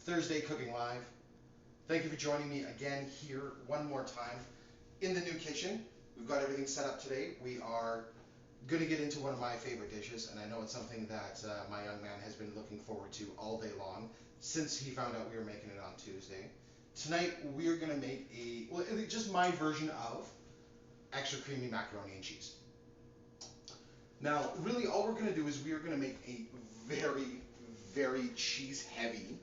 Thursday Cooking Live. Thank you for joining me again here one more time in the new kitchen. We've got everything set up today. We are going to get into one of my favorite dishes, and I know it's something that my young man has been looking forward to all day long since he found out we were making it on Tuesday. Tonight we are going to make just my version of extra creamy macaroni and cheese. Now, really all we're going to do is we are going to make a very, very cheese-heavy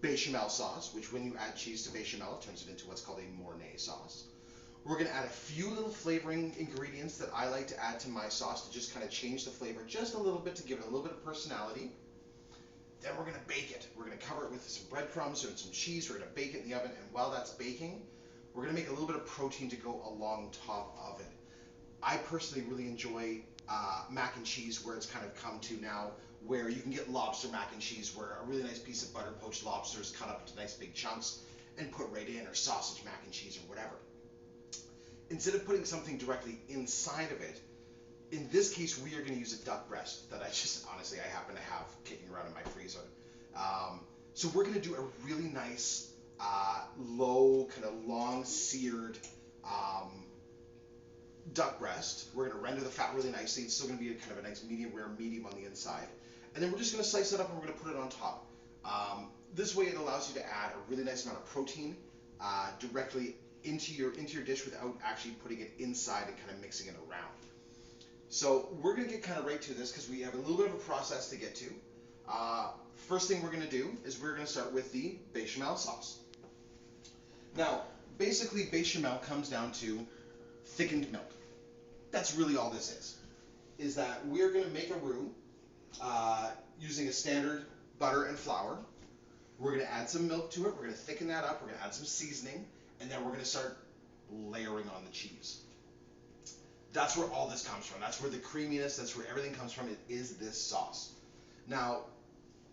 bechamel sauce, which when you add cheese to bechamel, it turns it into what's called a Mornay sauce. We're going to add a few little flavoring ingredients that I like to add to my sauce to just kind of change the flavor just a little bit, to give it a little bit of personality. Then we're going to bake it. We're going to cover it with some breadcrumbs and some cheese. We're going to bake it in the oven, and while that's baking, we're going to make a little bit of protein to go along top of it. I personally really enjoy mac and cheese where it's kind of come to now, where you can get lobster mac and cheese, where a really nice piece of butter poached lobster is cut up into nice big chunks and put right in, or sausage mac and cheese or whatever. Instead of putting something directly inside of it, in this case we are going to use a duck breast that I happen to have kicking around in my freezer. So we're going to do a really nice low, kind of long seared duck breast. We're going to render the fat really nicely. It's still going to be kind of a nice medium rare medium on the inside. And then we're just going to slice it up and we're going to put it on top. This way it allows you to add a really nice amount of protein directly into your dish without actually putting it inside and kind of mixing it around. So we're going to get kind of right to this because we have a little bit of a process to get to. First thing we're going to do is we're going to start with the bechamel sauce. Now, basically bechamel comes down to thickened milk. That's really all this is that we're going to make a roux using a standard butter and flour. We're going to add some milk to it. We're going to thicken that up. We're going to add some seasoning, and then we're going to start layering on the cheese. That's where all this comes from. That's where the creaminess, that's where everything comes from. It is this sauce. Now,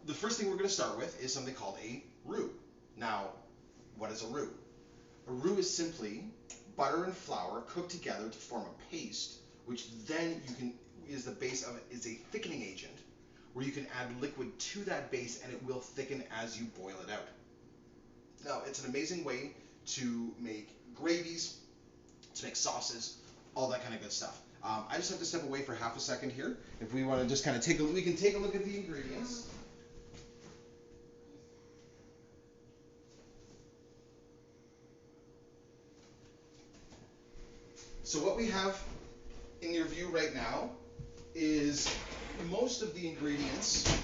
the first thing we're going to start with is something called a roux. Now, what is a roux? A roux is simply butter and flour cooked together to form a paste, which then is a thickening agent, where you can add liquid to that base and it will thicken as you boil it out. Now, it's an amazing way to make gravies, to make sauces, all that kind of good stuff. I just have to step away for half a second here. If we want to just kind of we can take a look at the ingredients. So what we have in your view right now is most of the ingredients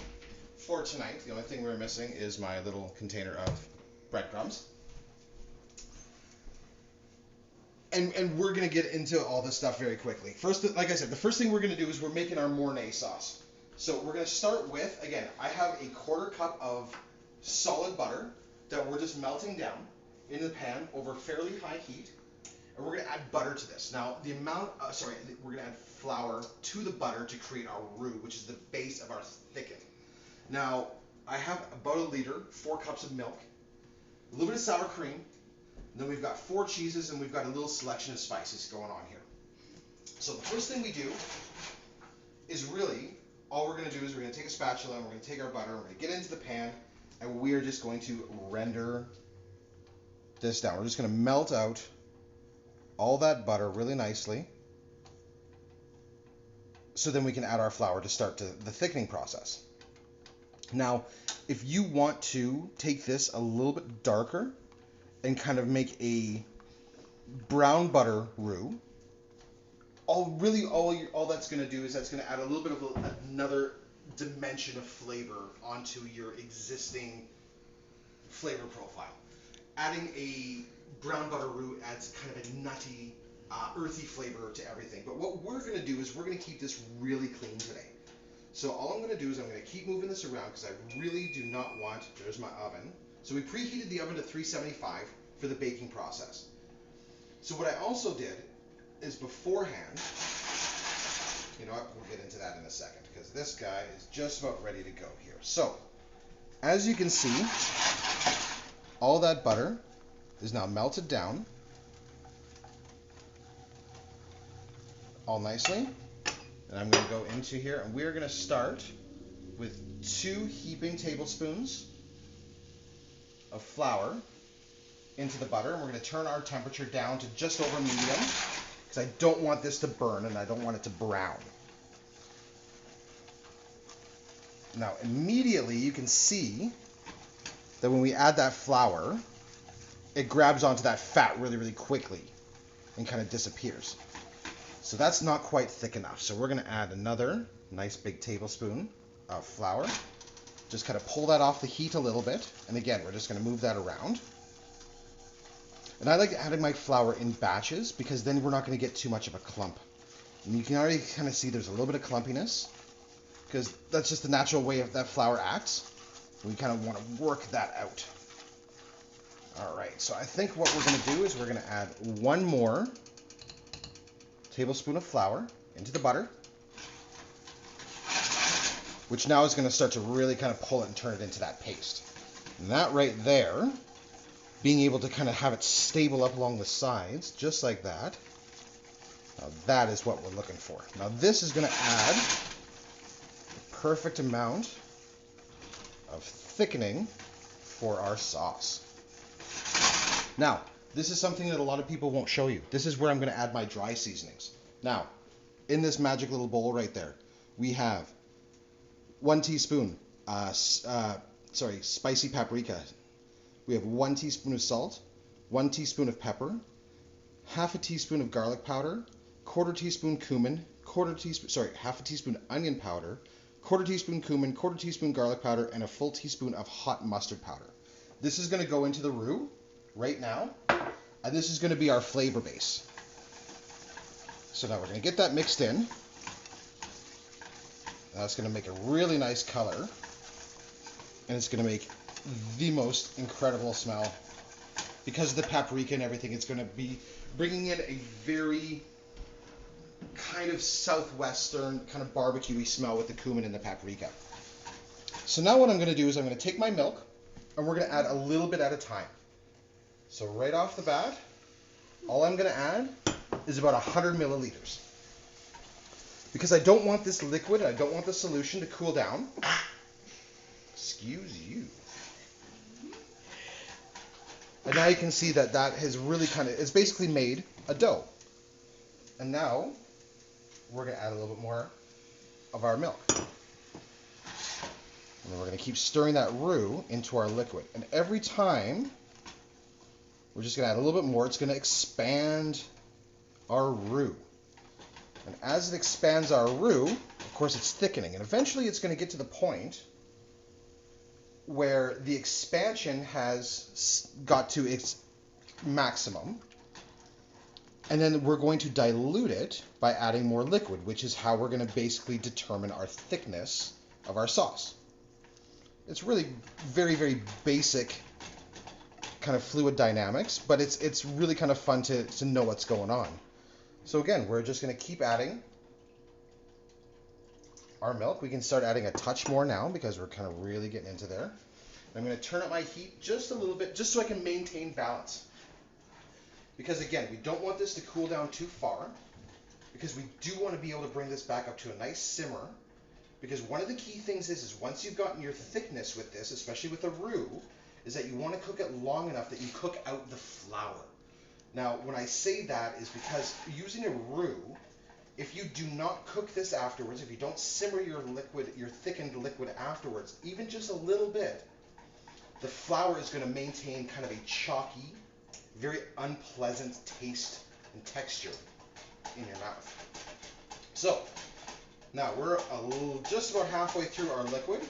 for tonight. The only thing we're missing is my little container of breadcrumbs. And we're going to get into all this stuff very quickly. First, like I said, the first thing we're going to do is we're making our Mornay sauce. So we're going to start with, again, I have a 1/4 cup of solid butter that we're just melting down in the pan over fairly high heat. And we're going to add butter to this. Now, we're going to add flour to the butter to create our roux, which is the base of our thicken. Now, I have about 1 liter, 4 cups of milk, a little bit of sour cream, and then we've got 4 cheeses, and we've got a little selection of spices going on here. So the first thing we do is all we're going to do is we're going to take a spatula, and we're going to take our butter, and we're going to get into the pan, and we are just going to render this down. We're just going to melt out all that butter really nicely, so then we can add our flour to start the thickening process. Now, if you want to take this a little bit darker and kind of make a brown butter roux, all that's going to do is that's going to add a little bit of another dimension of flavor onto your existing flavor profile. Adding a brown butter roux adds kind of a nutty, earthy flavor to everything. But what we're going to do is we're going to keep this really clean today. So all I'm going to do is I'm going to keep moving this around because I really do not want, there's my oven. So we preheated the oven to 375 for the baking process. So what I also did is beforehand, you know what, we'll get into that in a second because this guy is just about ready to go here. So, as you can see, all that butter is now melted down all nicely. And I'm going to go into here and we're going to start with 2 heaping tablespoons of flour into the butter, and we're going to turn our temperature down to just over medium because I don't want this to burn and I don't want it to brown. Now, immediately you can see that when we add that flour, it grabs onto that fat really, really quickly and kind of disappears. So that's not quite thick enough. So we're going to add another nice big tablespoon of flour. Just kind of pull that off the heat a little bit. And again, we're just going to move that around. And I like adding my flour in batches because then we're not going to get too much of a clump. And you can already kind of see there's a little bit of clumpiness because that's just the natural way that flour acts. We kind of want to work that out. All right, so I think what we're going to do is we're going to add one more tablespoon of flour into the butter, which now is going to start to really kind of pull it and turn it into that paste. And that right there, being able to kind of have it stable up along the sides, just like that, now that is what we're looking for. Now this is going to add the perfect amount of thickening for our sauce. Now, this is something that a lot of people won't show you. This is where I'm going to add my dry seasonings. Now, in this magic little bowl right there, we have 1 teaspoon, spicy paprika. We have 1 teaspoon of salt, 1 teaspoon of pepper, half a teaspoon of garlic powder, quarter teaspoon cumin, half a teaspoon onion powder, quarter teaspoon cumin, quarter teaspoon garlic powder, and a full teaspoon of hot mustard powder. This is going to go into the roux right now, and this is going to be our flavor base. So now we're going to get that mixed in. That's going to make a really nice color, and it's going to make the most incredible smell. Because of the paprika and everything, it's going to be bringing in a very kind of southwestern, kind of barbecue-y smell with the cumin and the paprika. So now what I'm going to do is I'm going to take my milk, and we're going to add a little bit at a time. So right off the bat, all I'm going to add is about 100 milliliters. Because I don't want this liquid, I don't want the solution to cool down. Excuse you. And now you can see that that has really it's basically made a dough. And now we're going to add a little bit more of our milk. And then we're going to keep stirring that roux into our liquid. And every time, we're just going to add a little bit more. It's going to expand our roux. And as it expands our roux, of course it's thickening. And eventually it's going to get to the point where the expansion has got to its maximum. And then we're going to dilute it by adding more liquid, which is how we're going to basically determine our thickness of our sauce. It's really very, very basic kind of fluid dynamics, but it's really kind of fun to know what's going on. So again, we're just going to keep adding our milk. We can start adding a touch more now because we're kind of really getting into there. I'm going to turn up my heat just a little bit, just so I can maintain balance. Because again, we don't want this to cool down too far, because we do want to be able to bring this back up to a nice simmer. Because one of the key things is once you've gotten your thickness with this, especially with the roux, is that you want to cook it long enough that you cook out the flour. Now, when I say that is because using a roux, if you do not cook this afterwards, if you don't simmer your thickened liquid afterwards, even just a little bit, the flour is going to maintain kind of a chalky, very unpleasant taste and texture in your mouth. So, now we're just about halfway through our liquid,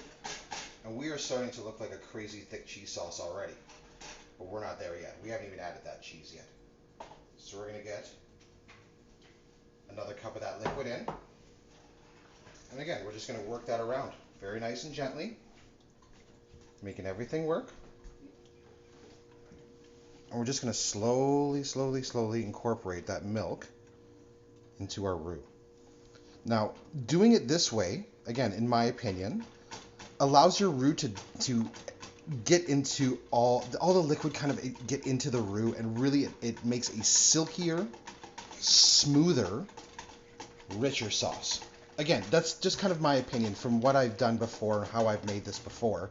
and we are starting to look like a crazy thick cheese sauce already. But we're not there yet. We haven't even added that cheese yet. So we're going to get another cup of that liquid in. And again, we're just going to work that around very nice and gently, making everything work. And we're just going to slowly incorporate that milk into our roux. Now, doing it this way, again, in my opinion, allows your roux to get into all the liquid kind of get into the roux, and really it makes a silkier, smoother, richer sauce. Again, that's just kind of my opinion from what I've done before, how I've made this before.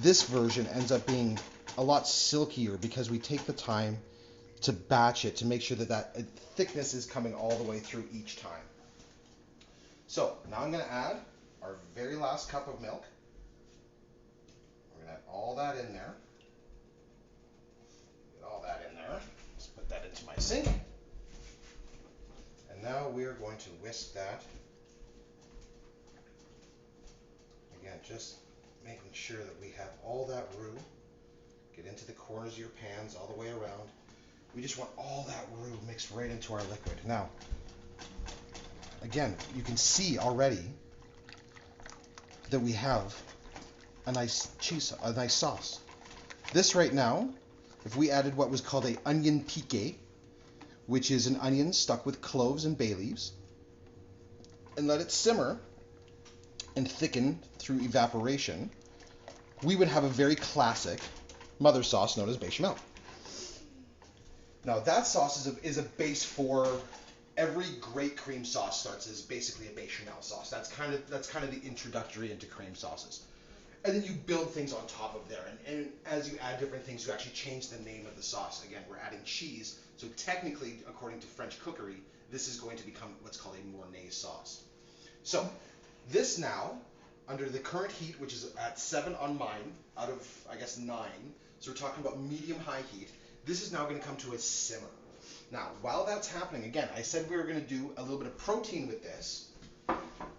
This version ends up being a lot silkier because we take the time to batch it to make sure that that thickness is coming all the way through each time. So now I'm going to add our very last cup of milk. We're going to add all that in there. Get all that in there. Let's put that into my sink. And now we are going to whisk that. Again, just making sure that we have all that roux get into the corners of your pans all the way around. We just want all that roux mixed right into our liquid. Now, again, you can see already that we have a nice sauce. This right now, if we added what was called a onion piqué, which is an onion stuck with cloves and bay leaves, and let it simmer and thicken through evaporation, we would have a very classic mother sauce known as bechamel. Now that sauce is a base for every great cream sauce starts as basically a bechamel sauce. That's kind of the introductory into cream sauces. And then you build things on top of there. And as you add different things, you actually change the name of the sauce. Again, we're adding cheese. So technically, according to French cookery, this is going to become what's called a Mornay sauce. So this now, under the current heat, which is at 7 on mine, out of, I guess, 9, so we're talking about medium-high heat, this is now going to come to a simmer. Now, while that's happening, again, I said we were going to do a little bit of protein with this.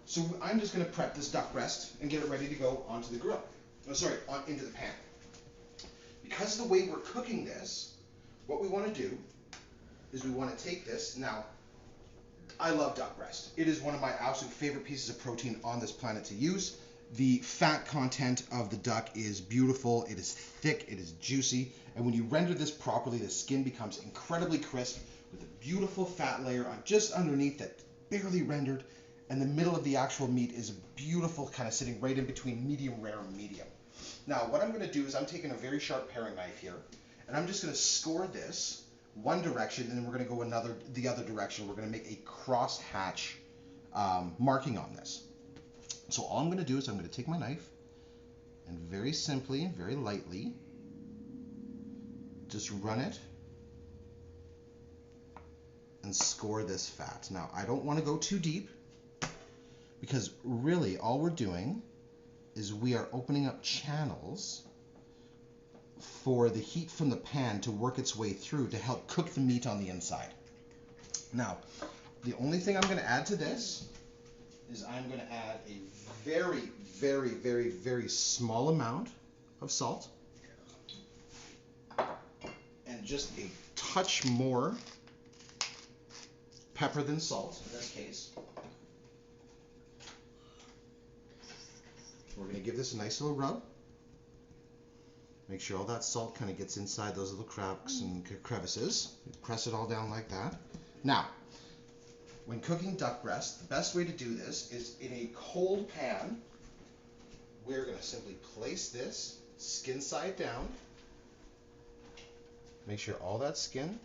So I'm just going to prep this duck breast and get it ready to go onto the grill. Into the pan. Because of the way we're cooking this, what we want to do is we want to take this. Now, I love duck breast. It is one of my absolute favorite pieces of protein on this planet to use. The fat content of the duck is beautiful. It is thick. It is juicy. And when you render this properly, the skin becomes incredibly crisp with a beautiful fat layer just underneath that barely rendered. And the middle of the actual meat is beautiful, kind of sitting right in between medium rare and medium. Now, what I'm going to do is I'm taking a very sharp paring knife here, and I'm just going to score this one direction, and then we're going to go the other direction. We're going to make a cross hatch marking on this. So all I'm going to do is I'm going to take my knife and very simply and very lightly just run it and score this fat. Now, I don't want to go too deep, because really all we're doing is we are opening up channels for the heat from the pan to work its way through to help cook the meat on the inside. Now, the only thing I'm going to add to this is I'm going to add a very, very, very, very small amount of salt and just a touch more pepper than salt in this case. We're going to give this a nice little rub. Make sure all that salt kind of gets inside those little cracks and crevices. Press it all down like that. Now, when cooking duck breast, the best way to do this is in a cold pan. We're going to simply place this skin side down. Make sure all that skin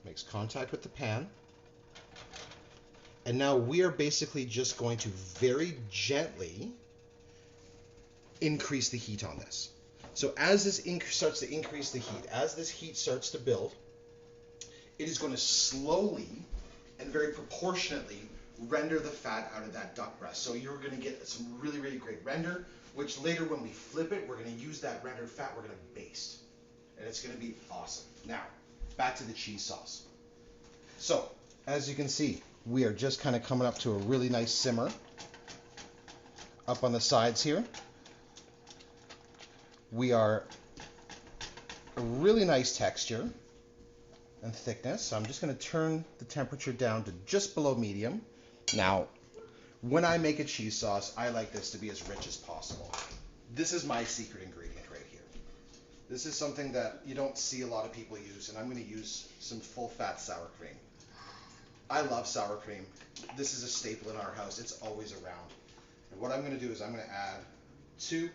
makes contact with the pan. And now we are basically just going to very gently increase the heat on this. So as this starts to increase the heat, as this heat starts to build, it is going to slowly and very proportionately render the fat out of that duck breast. So you're going to get some really, really great render, which later when we flip it, we're going to use that rendered fat, we're going to baste. And it's going to be awesome. Now, back to the cheese sauce. So, as you can see, we are just kind of coming up to a really nice simmer up on the sides here. We are a really nice texture and thickness. So I'm just going to turn the temperature down to just below medium. Now, when I make a cheese sauce, I like this to be as rich as possible. This is my secret ingredient right here. This is something that you don't see a lot of people use, and I'm going to use some full-fat sour cream. I love sour cream. This is a staple in our house. It's always around. And what I'm going to do is I'm going to add 2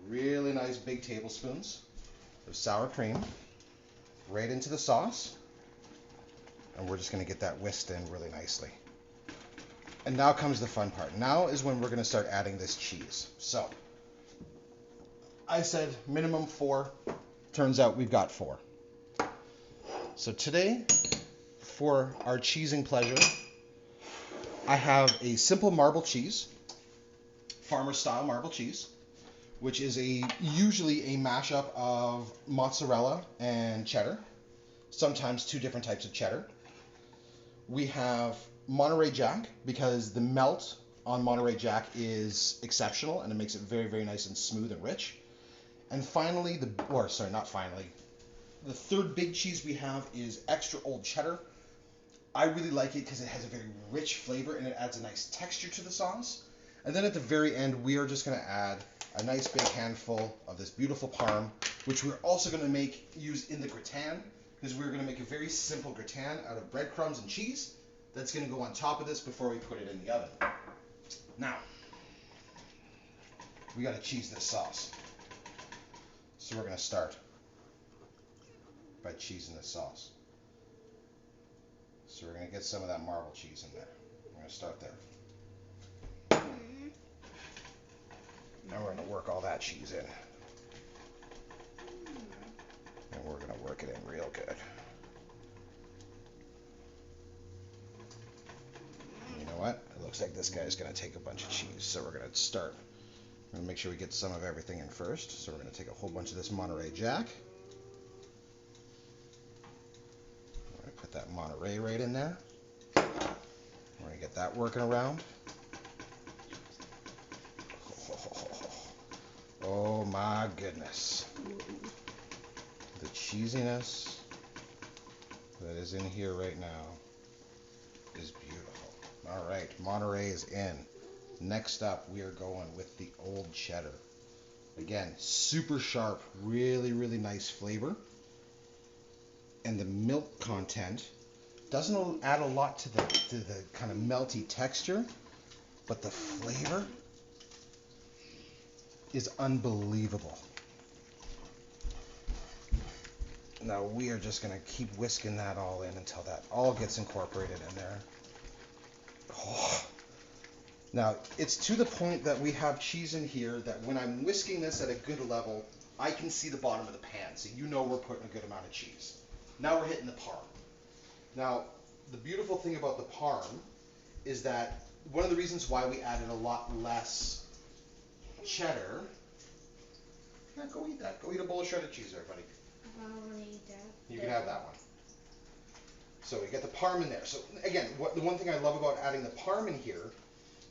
really nice big tablespoons of sour cream right into the sauce, and we're just going to get that whisked in really nicely. And now comes the fun part. Now is when we're going to start adding this cheese. So I said minimum 4. Turns out we've got 4. So today, for our cheesing pleasure, I have a simple marble cheese, farmer style marble cheese, which is usually a mashup of mozzarella and cheddar, sometimes 2 different types of cheddar. We have Monterey Jack, because the melt on Monterey Jack is exceptional and it makes it very, very nice and smooth and rich. And finally, the third big cheese we have is extra old cheddar. I really like it because it has a very rich flavor and it adds a nice texture to the sauce. And then at the very end, we are just going to add a nice big handful of this beautiful parm, which we're also going to use in the gratin, because we're going to make a very simple gratin out of breadcrumbs and cheese that's going to go on top of this before we put it in the oven. Now, we got to cheese this sauce. So we're going to start by cheesing this sauce. So we're going to get some of that marble cheese in there. We're going to start there. Now we're going to work all that cheese in. And we're going to work it in real good. You know what? It looks like this guy's going to take a bunch of cheese. So we're going to start. We're going to make sure we get some of everything in first. So we're going to take a whole bunch of this Monterey Jack. We're going to put that Monterey right in there. We're going to get that working around. Oh my goodness. The cheesiness that is in here right now is beautiful. All right, Monterey is in. Next up, we are going with the old cheddar. Again, super sharp, really, really nice flavor. And the milk content doesn't add a lot to the kind of melty texture, but the flavor is unbelievable. Now we are just going to keep whisking that all in until that all gets incorporated in there. Oh. Now it's to the point that we have cheese in here that when I'm whisking this at a good level, I can see the bottom of the pan, so you know we're putting a good amount of cheese. Now we're hitting the parm. Now the beautiful thing about the parm is that one of the reasons why we added a lot less cheddar. Yeah, go eat that. Go eat a bowl of shredded cheese there, buddy. I want to eat that. You can have that one. So we get the parm in there. So again, the one thing I love about adding the parm in here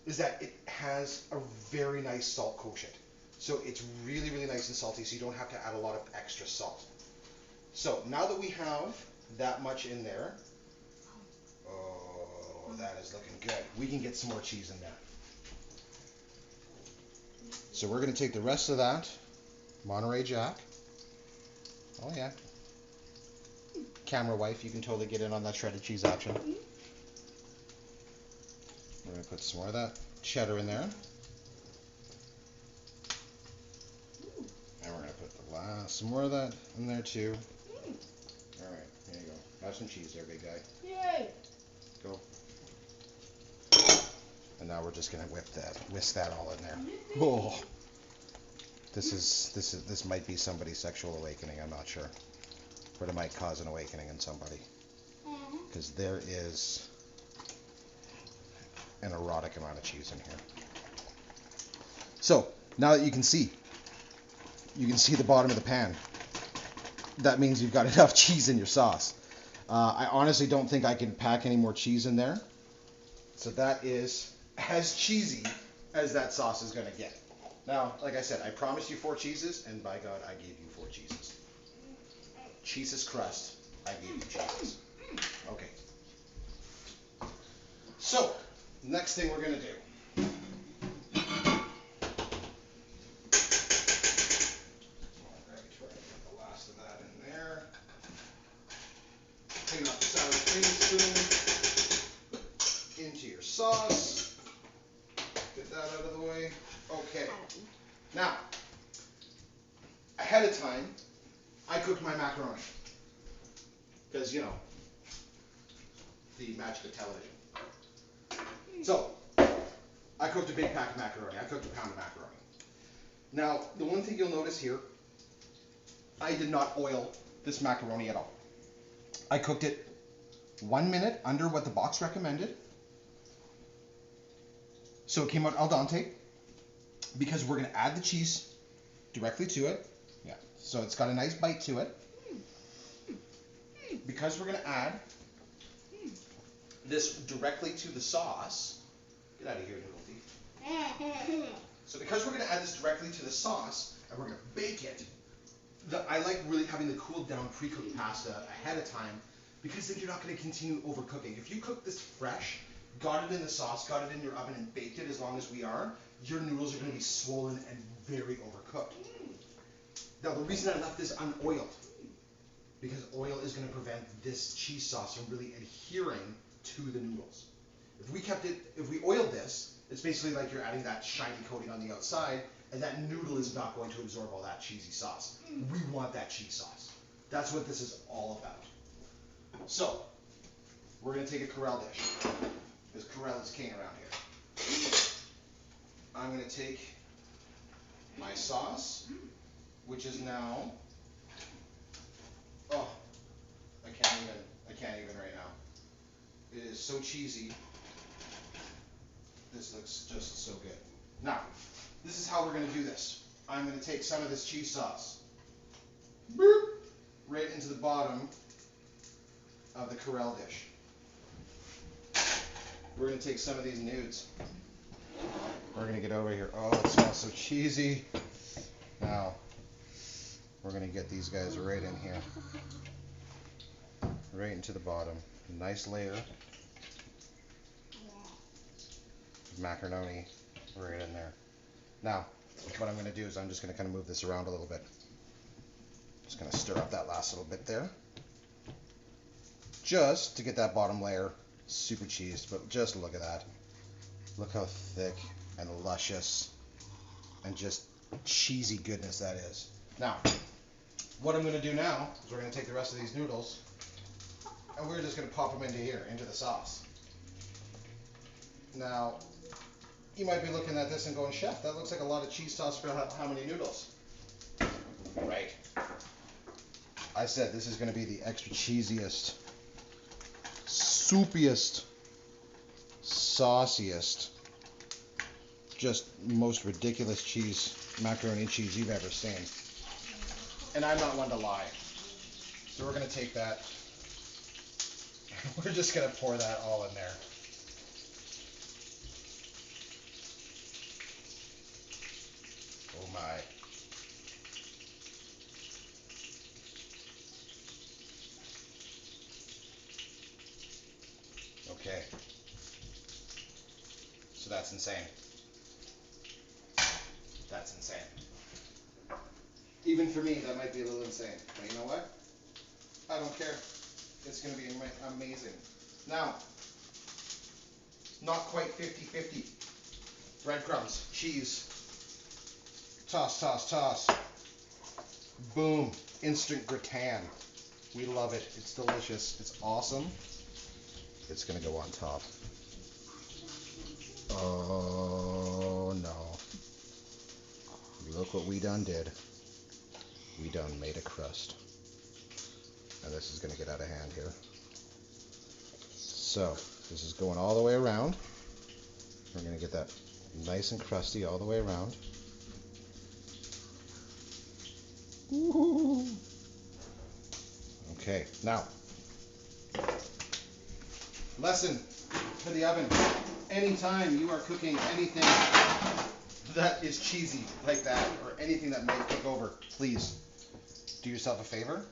is that it has a very nice salt quotient. So it's really, really nice and salty, so you don't have to add a lot of extra salt. So now that we have that much in there, oh, that is looking good. We can get some more cheese in there. So we're going to take the rest of that Monterey Jack. Oh yeah. Camera wife, you can totally get in on that shredded cheese action. We're going to put some more of that cheddar in there. And we're going to put some more of that in there too. Alright, here you go. Have some cheese there, big guy. Yay! Go. And now we're just going to whisk that all in there. Oh. This might be somebody's sexual awakening, I'm not sure. But it might cause an awakening in somebody. Because there is an erotic amount of cheese in here. So, now that you can see the bottom of the pan. That means you've got enough cheese in your sauce. I honestly don't think I can pack any more cheese in there. So that is as cheesy as that sauce is going to get. Now, like I said, I promised you 4 cheeses, and by God, I gave you 4 cheeses. Cheese's crust, I gave you cheeses. Okay. So, next thing we're going to do. Get the last of that in there. Clean up the salad cleaning spoon into your sauce. Get that out of the way. Okay. Now, ahead of time, I cooked my macaroni. Because, you know, the magic of television. So, I cooked a big pack of macaroni. I cooked a pound of macaroni. Now, the one thing you'll notice here, I did not oil this macaroni at all. I cooked it 1 minute under what the box recommended. So it came out al dente because we're going to add the cheese directly to it. Yeah, so it's got a nice bite to it. Because we're going to add this directly to the sauce. Get out of here, Noodle Thief. So because we're going to add this directly to the sauce and we're going to bake it, I like really having the cooled down pre-cooked pasta ahead of time because then you're not going to continue overcooking. If you cook this fresh, got it in the sauce, got it in your oven and baked it as long as we are, your noodles are going to be swollen and very overcooked. Now the reason I left this unoiled, because oil is going to prevent this cheese sauce from really adhering to the noodles. If we oiled this, it's basically like you're adding that shiny coating on the outside, and that noodle is not going to absorb all that cheesy sauce. We want that cheese sauce. That's what this is all about. So, we're going to take a Corelle dish, because Corelle is king around here. I'm going to take my sauce, which is now, oh, I can't even right now. It is so cheesy. This looks just so good. Now, this is how we're going to do this. I'm going to take some of this cheese sauce, boop, right into the bottom of the Corelle dish. We're going to take some of these nudes. We're going to get over here. Oh, it smells so cheesy. Now, we're going to get these guys right in here. Right into the bottom. Nice layer of macaroni right in there. Now, what I'm going to do is I'm just going to kind of move this around a little bit. Just going to stir up that last little bit there. Just to get that bottom layer super cheesed, but just look at that. Look how thick and luscious and just cheesy goodness that is. Now, what I'm going to do now is we're going to take the rest of these noodles and we're just going to pop them into here, into the sauce. Now, you might be looking at this and going, Chef, that looks like a lot of cheese sauce for how many noodles? Right. I said this is going to be the extra cheesiest, soupiest, sauciest, just most ridiculous macaroni and cheese you've ever seen. And I'm not one to lie. So we're going to take that, we're just going to pour that all in there. Oh my. Okay. So that's insane. That's insane. Even for me, that might be a little insane. But you know what? I don't care. It's going to be amazing. Now, not quite 50-50. Breadcrumbs, cheese. Toss, toss, toss. Boom. Instant gratin. We love it. It's delicious. It's awesome. It's going to go on top. Oh, no. Look what we done did. We done made a crust. And this is going to get out of hand here. So, this is going all the way around. We're going to get that nice and crusty all the way around. Ooh. Okay, now, lesson for the oven. Anytime you are cooking anything that is cheesy like that, or anything that might cook over, please do yourself a favor,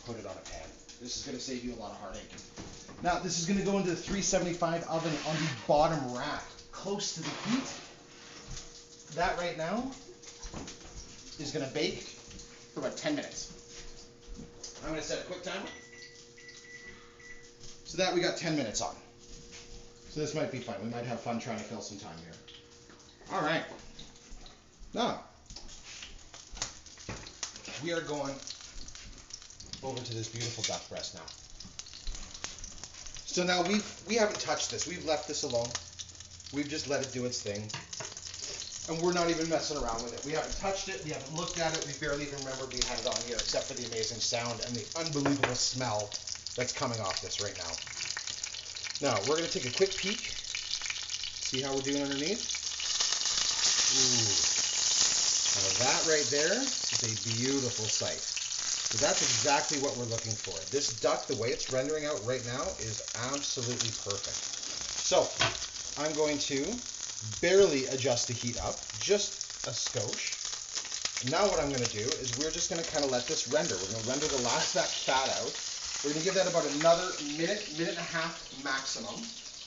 put it on a pan. This is going to save you a lot of heartache. Now, this is going to go into the 375 oven on the bottom rack, close to the heat. That right now is going to bake for about 10 minutes. I'm going to set a quick timer. So that we got 10 minutes on. So this might be fun. We might have fun trying to fill some time here. All right. Now, we are going over to this beautiful duck breast now. So now we haven't touched this. We've left this alone. We've just let it do its thing. and we're not even messing around with it. We haven't touched it, we haven't looked at it, we barely even remember we had it on here, except for the amazing sound and the unbelievable smell that's coming off this right now. Now, we're going to take a quick peek. See how we're doing underneath? Ooh. Now that right there is a beautiful sight. So that's exactly what we're looking for. This duck, the way it's rendering out right now, is absolutely perfect. So, I'm going to barely adjust the heat up, just a skosh. Now what I'm going to do is we're just going to kind of let this render. We're going to render the last of that fat out. We're going to give that about another minute, minute and a half maximum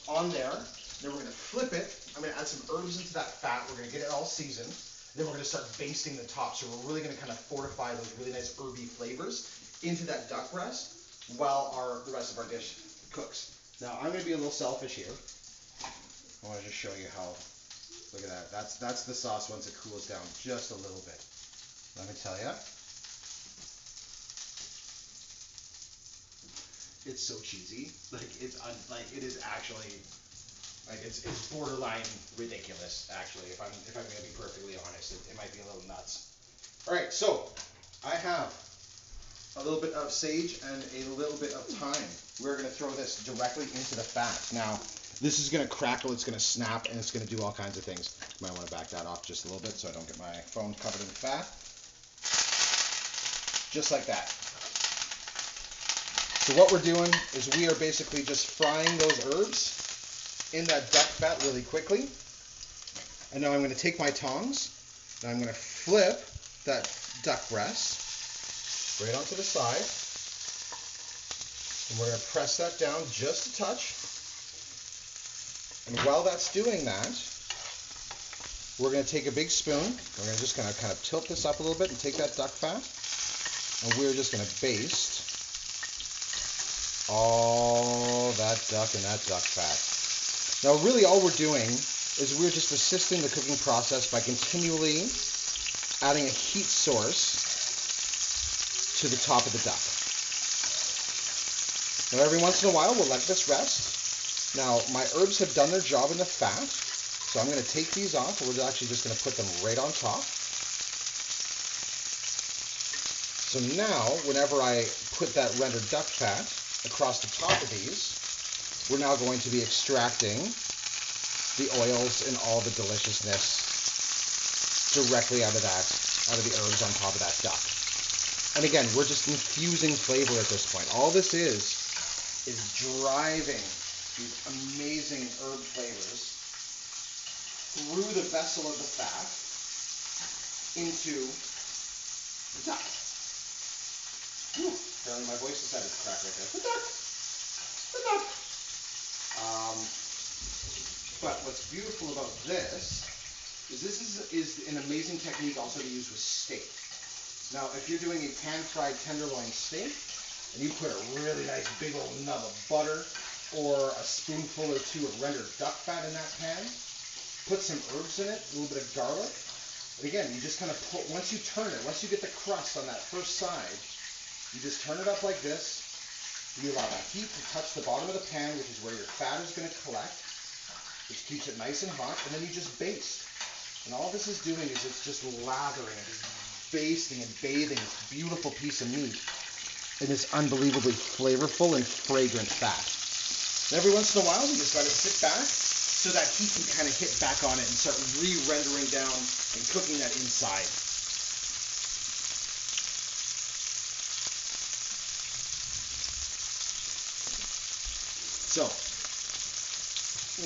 on there. Then we're going to flip it. I'm going to add some herbs into that fat. We're going to get it all seasoned. Then we're going to start basting the top. So we're really going to kind of fortify those really nice herby flavors into that duck breast while the rest of our dish cooks. Now I'm going to be a little selfish here. I want to just show you how, look at that. That's the sauce once it cools down just a little bit. Let me tell you. It's so cheesy. It is actually, it's borderline ridiculous, actually, if I'm going to be perfectly honest. It might be a little nuts. All right, so I have a little bit of sage and a little bit of thyme. We're going to throw this directly into the fat. Now, this is going to crackle, it's going to snap, and it's going to do all kinds of things. You might want to back that off just a little bit so I don't get my phone covered in fat. Just like that. So what we're doing is we are basically just frying those herbs in that duck fat really quickly. And now I'm going to take my tongs and I'm going to flip that duck breast right onto the side. And we're going to press that down just a touch. And while that's doing that, we're going to take a big spoon. We're going to just kind of tilt this up a little bit and take that duck fat. And we're just going to baste all that duck in that duck fat. Now really all we're doing is we're just assisting the cooking process by continually adding a heat source to the top of the duck. Now every once in a while we'll let this rest. Now my herbs have done their job in the fat, so I'm going to take these off and we're actually just going to put them right on top. So now whenever I put that rendered duck fat across the top of these, we're now going to be extracting the oils and all the deliciousness directly out of the herbs on top of that duck. And again, we're just infusing flavor at this point. All this is driving these amazing herb flavors through the vessel of the fat into the duck. Whew. Apparently my voice decided to crack right there. The duck! The duck! But what's beautiful about this is an amazing technique also to use with steak. Now, if you're doing a pan-fried tenderloin steak, and you put a really nice big old nub of butter or a spoonful or two of rendered duck fat in that pan, put some herbs in it, a little bit of garlic, and again, you just kind of put, once you turn it, once you get the crust on that first side, you just turn it up like this. You allow that heat to touch the bottom of the pan, which is where your fat is going to collect, which keeps it nice and hot, and then you just baste. And all this is doing is it's just lathering it, it's basting and bathing this beautiful piece of meat in this unbelievably flavorful and fragrant fat. And every once in a while, we just let it sit back so that heat can kind of hit back on it and start re-rendering down and cooking that inside. So,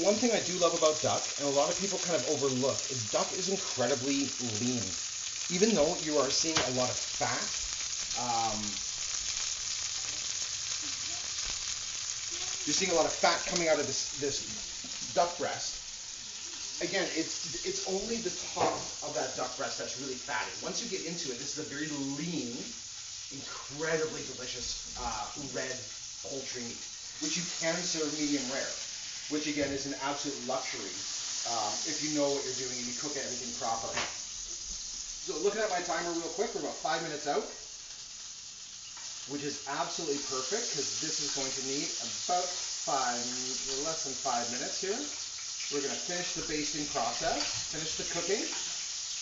one thing I do love about duck, and a lot of people kind of overlook, is duck is incredibly lean. Even though you are seeing a lot of fat, you're seeing a lot of fat coming out of this duck breast. Again, it's only the top of that duck breast that's really fatty. Once you get into it, this is a very lean, incredibly delicious red poultry meat, which you can serve medium rare, which again is an absolute luxury if you know what you're doing and you cook everything properly. So looking at my timer real quick, we're about 5 minutes out, which is absolutely perfect because this is going to need about less than 5 minutes here. We're going to finish the basting process, finish the cooking,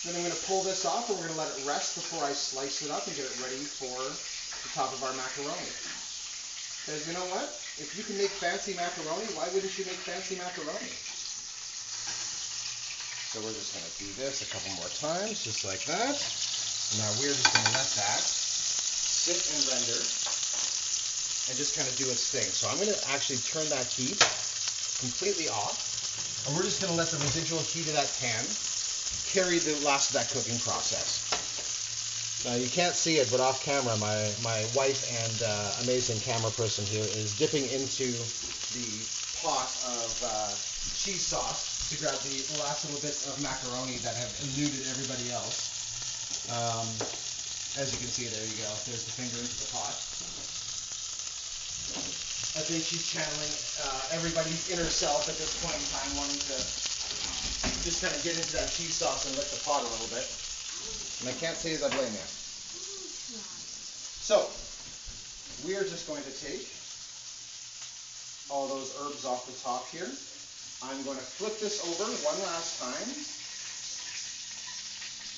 Then I'm going to pull this off, and we're going to let it rest before I slice it up and get it ready for the top of our macaroni. Because you know what? If you can make fancy macaroni, why wouldn't you make fancy macaroni? So we're just going to do this a couple more times, just like that. Now we're just going to let that sit and render and just kind of do its thing. So I'm going to actually turn that heat completely off, and we're just going to let the residual heat of that pan carry the last of that cooking process. Now you can't see it, but off camera, my wife and amazing camera person here is dipping into the pot of cheese sauce to grab the last little bits of macaroni that have eluded everybody else. As you can see, there you go. There's the finger into the pot. I think she's channeling everybody's inner self at this point in time, wanting to just kind of get into that cheese sauce and lick the pot a little bit. And I can't say as I blame you. So, we are just going to take all those herbs off the top here. I'm going to flip this over one last time.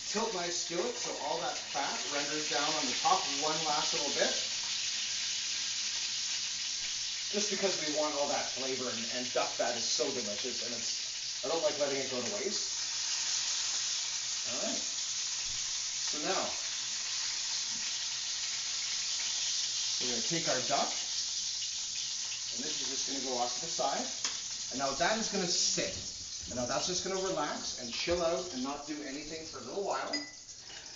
Tilt my skillet so all that fat renders down on the top one last little bit. Just because we want all that flavor, and duck fat is so delicious, and I don't like letting it go to waste. All right. So now, we're going to take our duck, and this is just going to go off to the side. And now that is going to sit. And now that's just going to relax and chill out and not do anything for a little while,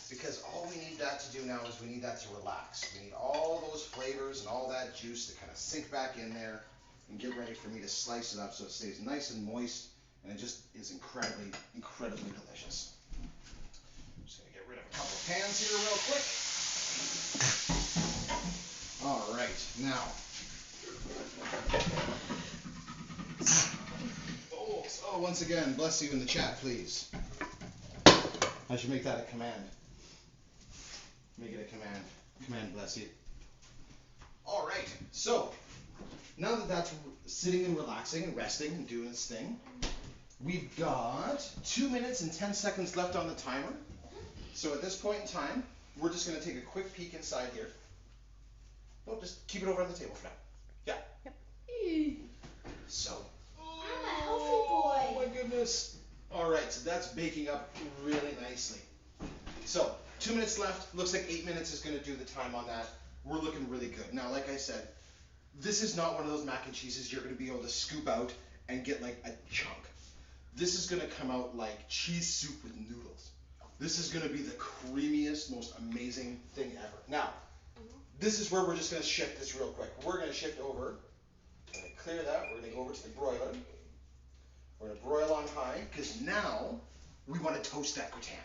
because all we need that to do now is we need that to relax. We need all those flavors and all that juice to kind of sink back in there and get ready for me to slice it up so it stays nice and moist, and it just is incredibly, incredibly delicious. I'm just going to get rid of a couple of pans here real quick. All right, now. Oh, once again, bless you in the chat, please. I should make that a command. Make it a command. Command, bless you. All right, so now that that's sitting and relaxing and resting and doing its thing, we've got 2 minutes and 10 seconds left on the timer. So at this point in time, we're just going to take a quick peek inside here. Oh, just keep it over on the table for now. Yeah. Yep. So. I'm a healthy boy. Oh my goodness. All right, so that's baking up really nicely. So 2 minutes left. Looks like 8 minutes is going to do the time on that. We're looking really good. Now, like I said, this is not one of those mac and cheeses you're going to be able to scoop out and get like a chunk. This is going to come out like cheese soup with noodles. This is going to be the creamiest, most amazing thing ever. Now, this is where we're just going to shift this real quick. We're going to shift over. We're going to clear that. We're going to go over to the broiler. We're going to broil on high, because now we want to toast that gratin.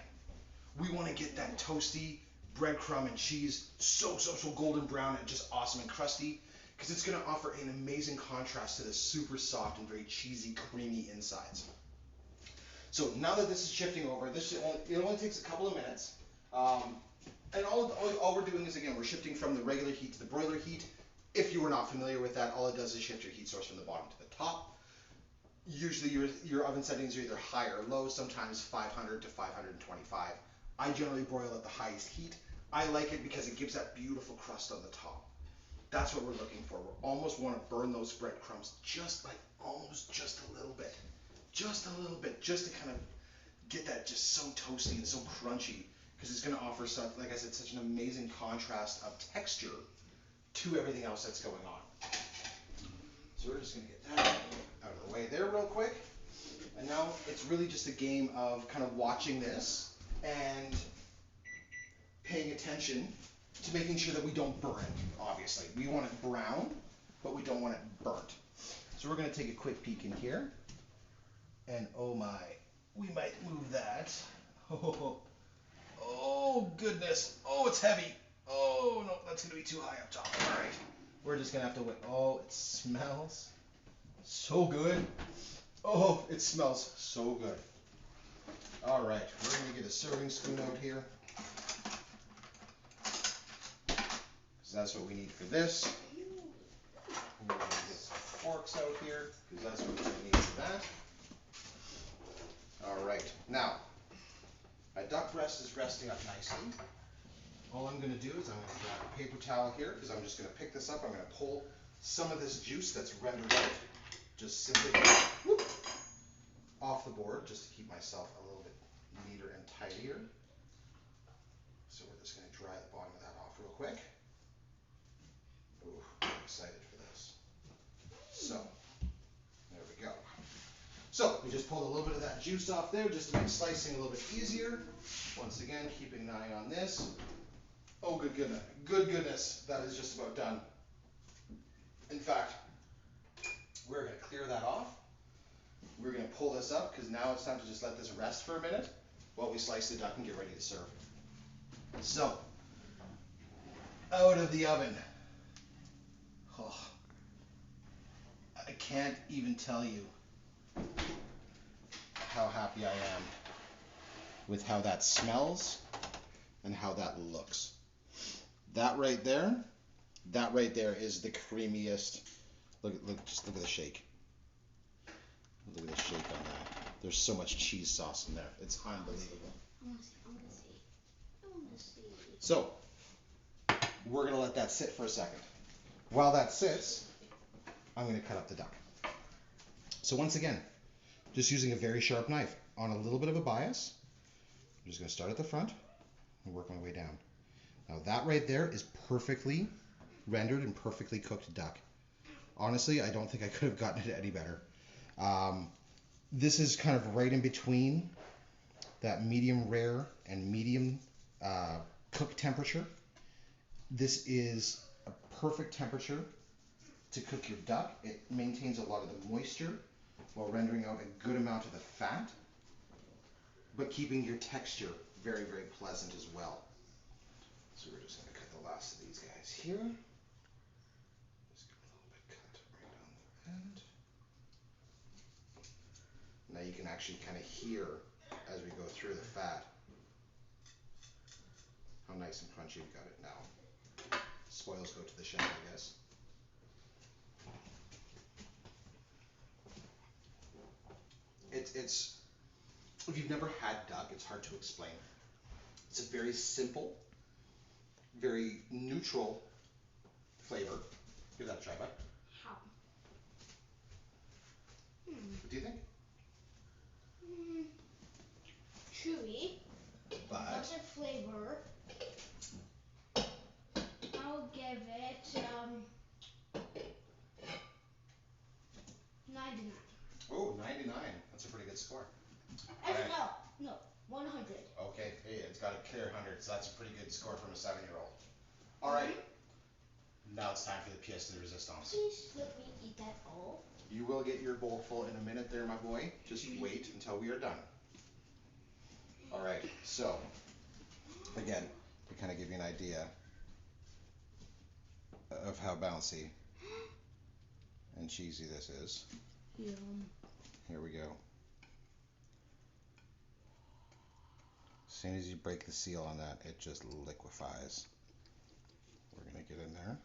We want to get that toasty breadcrumb and cheese so golden brown and just awesome and crusty, because it's going to offer an amazing contrast to the super soft and very cheesy, creamy insides. So now that this is shifting over, it only takes a couple of minutes. And all we're doing is, again, we're shifting from the regular heat to the broiler heat. If you were not familiar with that, all it does is shift your heat source from the bottom to the top. Usually your oven settings are either high or low, sometimes 500 to 525. I generally broil at the highest heat. I like it because it gives that beautiful crust on the top. That's what we're looking for. We almost want to burn those breadcrumbs just a little bit. Just a little bit, just to kind of get that just so toasty and so crunchy, because it's going to offer, such, like I said, such an amazing contrast of texture to everything else that's going on. So we're just going to get that out of the way there real quick. And now it's really just a game of kind of watching this and paying attention to making sure that we don't burn it, obviously. We want it brown, but we don't want it burnt. So we're going to take a quick peek in here. And oh my, we might move that. Oh goodness. Oh, it's heavy. Oh no, that's going to be too high up top. All right. We're just going to have to wait. Oh, it smells so good. Oh, it smells so good. All right, we're going to get a serving spoon out here, because that's what we need for this. We're going to get some forks out here, because that's what we need for that. All right, now, I that duck breast is resting up nicely, all I'm going to do is I'm going to grab a paper towel here because I'm just going to pick this up. I'm going to pull some of this juice that's rendered out just simply whoop, off the board just to keep myself a little bit neater and tidier. So we're just going to dry the bottom of that off real quick. Ooh, I'm excited for this. So, there we go. So, we just pulled a little bit of that juice off there just to make slicing a little bit easier. Once again, keeping an eye on this. Oh, good goodness, that is just about done. In fact, we're going to clear that off. We're going to pull this up because now it's time to just let this rest for a minute while we slice the duck and get ready to serve. So, out of the oven. Oh, I can't even tell you how happy I am with how that smells and how that looks. That right there is the creamiest. Just look at the shake. Look at the shake on that. There's so much cheese sauce in there. It's unbelievable. I want to see. So, we're going to let that sit for a second. While that sits, I'm going to cut up the duck. So once again, just using a very sharp knife on a little bit of a bias. I'm just going to start at the front and work my way down. Now that right there is perfectly rendered and perfectly cooked duck. Honestly, I don't think I could have gotten it any better. This is kind of right in between that medium rare and medium cook temperature. This is a perfect temperature to cook your duck. It maintains a lot of the moisture while rendering out a good amount of the fat, but keeping your texture very, very pleasant as well. So we're just going to cut the last of these guys here. Just get a little bit cut right on the end. Now you can actually kind of hear as we go through the fat how nice and crunchy we've got it now. Spoils go to the chef, I guess. It's if you've never had duck, it's hard to explain. It's a very simple, very neutral flavor. Give that a try, bud. How? What do you think? Chewy. But Lots of flavor. I'll give it 99. oh, 99. That's a pretty good score. Actually, no, 100. Okay, hey, it's got a clear 100, so that's a pretty good score from a 7-year-old. All right. Now it's time for the pièce de résistance. Please let me eat that all. You will get your bowl full in a minute there, my boy. Just wait until we are done. All right, so, again, to kind of give you an idea of how bouncy and cheesy this is. Yum. Here we go. As soon as you break the seal on that, it just liquefies. We're going to get in there.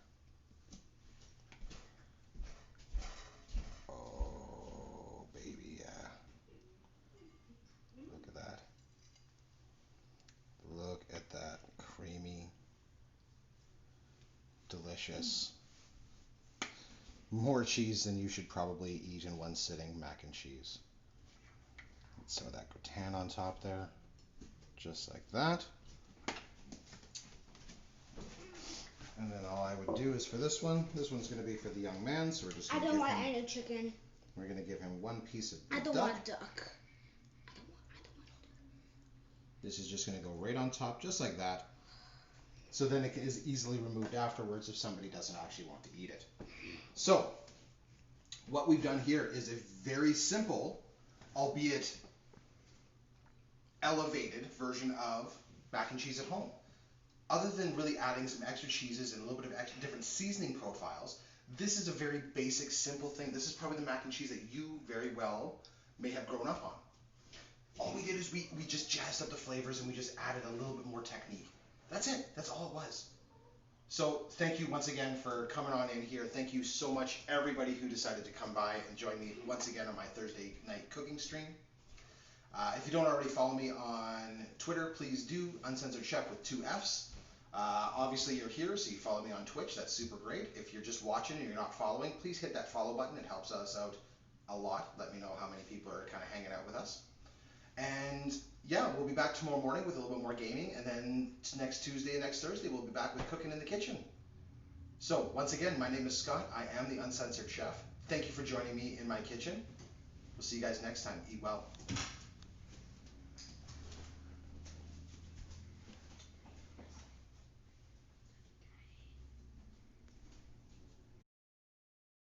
Oh, baby, yeah. Look at that. Look at that creamy, delicious. More cheese than you should probably eat in one sitting mac and cheese. Some of that gratin on top there, just like that. And then all I would do is for this one's going to be for the young man, so we're just going I to don't give want him, any chicken. we're going to give him one piece of I don't duck. want duck. This is just going to go right on top, just like that. So then it is easily removed afterwards if somebody doesn't actually want to eat it. So, what we've done here is a very simple, albeit elevated version of mac and cheese at home. Other than really adding some extra cheeses and a little bit of extra different seasoning profiles, this is a very basic, simple thing. This is probably the mac and cheese that you very well may have grown up on. All we did is we just jazzed up the flavors and we just added a little bit more technique. That's it. That's all it was. So thank you once again for coming on in here. Thank you so much, everybody who decided to come by and join me once again on my Thursday night cooking stream. If you don't already follow me on Twitter, please do, Uncensored Chef with 2 F's. Obviously you're here, so you follow me on Twitch. That's super great. If you're just watching and you're not following, please hit that follow button. It helps us out a lot. Let me know how many people are kind of hanging out with us. And yeah, we'll be back tomorrow morning with a little bit more gaming, and then next Tuesday and next Thursday we'll be back with cooking in the kitchen. So once again, my name is Scott. I am the Uncensored Chef. Thank you for joining me in my kitchen. We'll see you guys next time. Eat well.